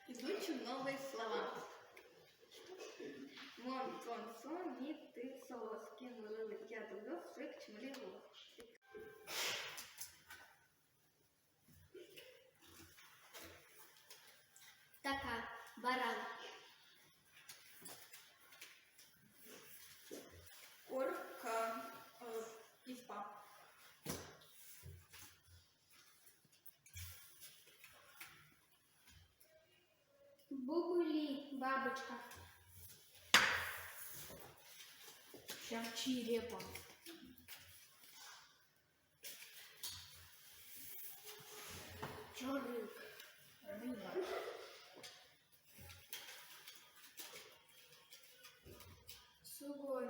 Изучим новые слова. Мон, сон, сон, ни, ты, соло, скинули, летят, увез, шик, чмли, лох. Така, баран. Орка, изба. Бубули, бабочка. Щавчі, репа. Чорик. Риба. Сугой.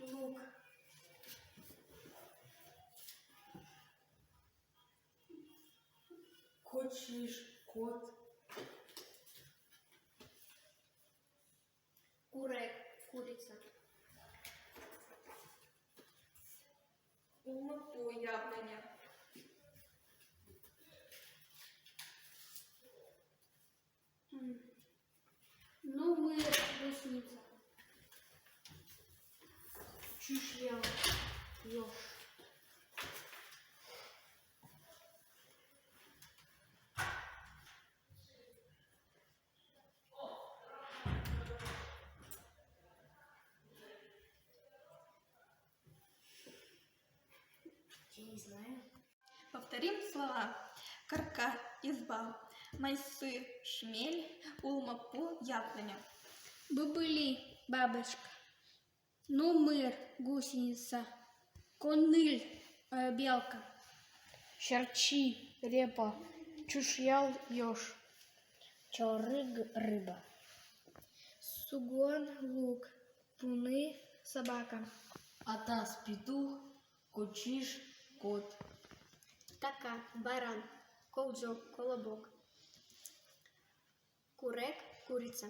Лук. Кочіш, кот. Курек. Курица. Умопо, яблоня. Ну, мы гусеница. Чушлял. Ёж. Я не знаю. Повторим слова. Каркар, изба. Майсы, шмель. Улмапо, яблоня. Бубыли, бабочка. Нумыр, гусеница. Коныль, белка. Щавчі, репа. Чушлял, ёж. Чорик, риба. Сугон, лук. Пуны, собака. Атас, петух. Кочіш, кот. Така, баран. Ковджок, колобок. Курек, курица.